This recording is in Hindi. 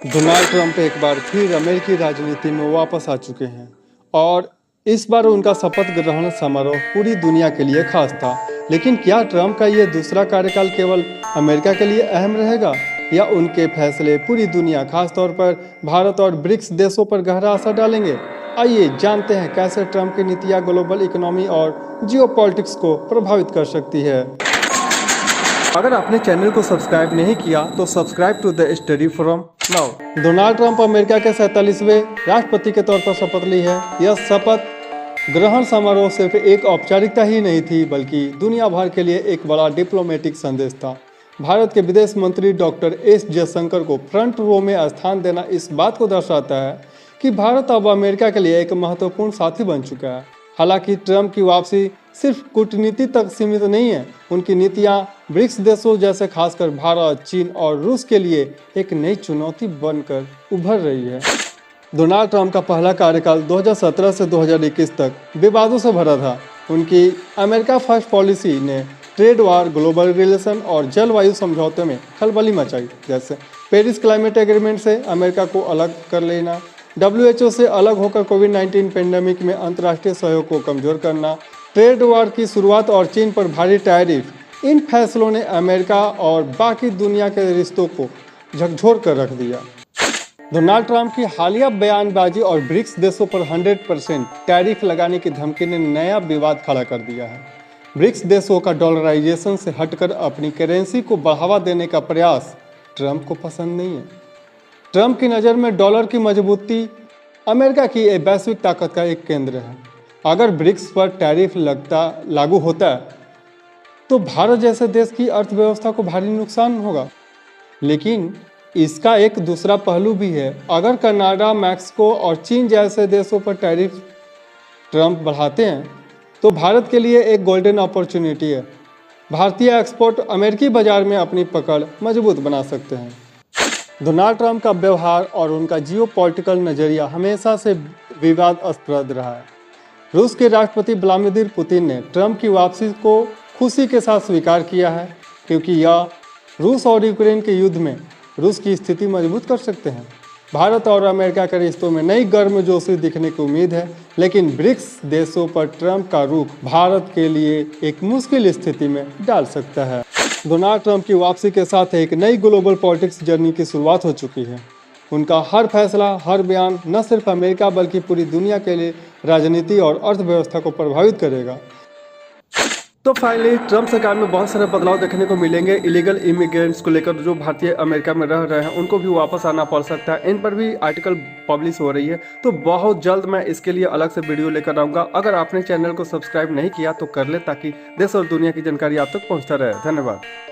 डोनाल्ड ट्रंप एक बार फिर अमेरिकी राजनीति में वापस आ चुके हैं और इस बार उनका शपथ ग्रहण समारोह पूरी दुनिया के लिए खास था। लेकिन क्या ट्रंप का ये दूसरा कार्यकाल केवल अमेरिका के लिए अहम रहेगा या उनके फैसले पूरी दुनिया खासतौर पर भारत और ब्रिक्स देशों पर गहरा असर डालेंगे? आइए जानते हैं कैसे ट्रंप की नीतियां ग्लोबल इकोनॉमी और जियोपॉलिटिक्स को प्रभावित कर सकती है। अगर आपने चैनल को सब्सक्राइब नहीं किया तो subscribe to the study from now. Donald Trump America के 47वें राष्ट्रपति के तौर पर शपथ ली है। यह शपथ ग्रहण समारोह सिर्फ एक औपचारिकता ही नहीं थी बल्कि दुनिया भर के लिए एक बड़ा डिप्लोमेटिक संदेश था। भारत के विदेश मंत्री डॉक्टर एस जयशंकर को फ्रंट रो में स्थान देना इस बात को दर्शाता है कि भारत अब अमेरिका के लिए एक महत्वपूर्ण साथी बन चुका है। हालांकि ट्रंप की वापसी सिर्फ कूटनीति तक सीमित नहीं है, उनकी नीतियां ब्रिक्स देशों जैसे खासकर भारत, चीन और रूस के लिए एक नई चुनौती बनकर उभर रही है। डोनाल्ड ट्रंप का पहला कार्यकाल 2017 से 2021 तक विवादों से भरा था। उनकी अमेरिका फर्स्ट पॉलिसी ने ट्रेड वार, ग्लोबल रिलेशन और जलवायु समझौते में खलबली मचाई, जैसे पेरिस क्लाइमेट एग्रीमेंट से अमेरिका को अलग कर लेना, WHO से अलग होकर कोविड-19 पेंडेमिक में अंतर्राष्ट्रीय सहयोग को कमजोर करना, ट्रेड वार की शुरुआत और चीन पर भारी टैरिफ। इन फैसलों ने अमेरिका और बाकी दुनिया के रिश्तों को झकझोर कर रख दिया। डोनाल्ड ट्रंप की हालिया बयानबाजी और ब्रिक्स देशों पर 100% टैरिफ लगाने की धमकी ने नया विवाद खड़ा कर दिया है। ब्रिक्स देशों का डॉलराइजेशन से हटकर अपनी करेंसी को बढ़ावा देने का प्रयास ट्रंप को पसंद नहीं है। ट्रंप की नज़र में डॉलर की मजबूती अमेरिका की एक वैश्विक ताकत का एक केंद्र है। अगर ब्रिक्स पर टैरिफ लागू होता है तो भारत जैसे देश की अर्थव्यवस्था को भारी नुकसान होगा। लेकिन इसका एक दूसरा पहलू भी है। अगर कनाडा, मैक्सिको और चीन जैसे देशों पर टैरिफ ट्रंप बढ़ाते हैं तो भारत के लिए एक गोल्डन अपॉर्चुनिटी है। भारतीय एक्सपोर्ट अमेरिकी बाजार में अपनी पकड़ मजबूत बना सकते हैं। डोनाल्ड ट्रंप का व्यवहार और उनका जियोपॉलिटिकल नज़रिया हमेशा से विवादास्पद रहा है। रूस के राष्ट्रपति व्लादिमीर पुतिन ने ट्रंप की वापसी को खुशी के साथ स्वीकार किया है, क्योंकि यह रूस और यूक्रेन के युद्ध में रूस की स्थिति मजबूत कर सकते हैं। भारत और अमेरिका के रिश्तों में नई गर्मजोशी दिखने की उम्मीद है, लेकिन ब्रिक्स देशों पर ट्रंप का रुख भारत के लिए एक मुश्किल स्थिति में डाल सकता है। डोनाल्ड ट्रंप की वापसी के साथ एक नई ग्लोबल पॉलिटिक्स जर्नी की शुरुआत हो चुकी है। उनका हर फैसला, हर बयान न सिर्फ अमेरिका बल्कि पूरी दुनिया के लिए राजनीति और अर्थव्यवस्था को प्रभावित करेगा। तो फाइनली ट्रंप सरकार में बहुत सारे बदलाव देखने को मिलेंगे। इलीगल इमिग्रेंट्स को लेकर जो भारतीय अमेरिका में रह रहे हैं उनको भी वापस आना पड़ सकता है। इन पर भी आर्टिकल पब्लिश हो रही है, तो बहुत जल्द मैं इसके लिए अलग से वीडियो लेकर आऊँगा। अगर आपने चैनल को सब्सक्राइब नहीं किया तो कर ले, ताकि देश और दुनिया की जानकारी आप तक पहुँचता रहे। धन्यवाद।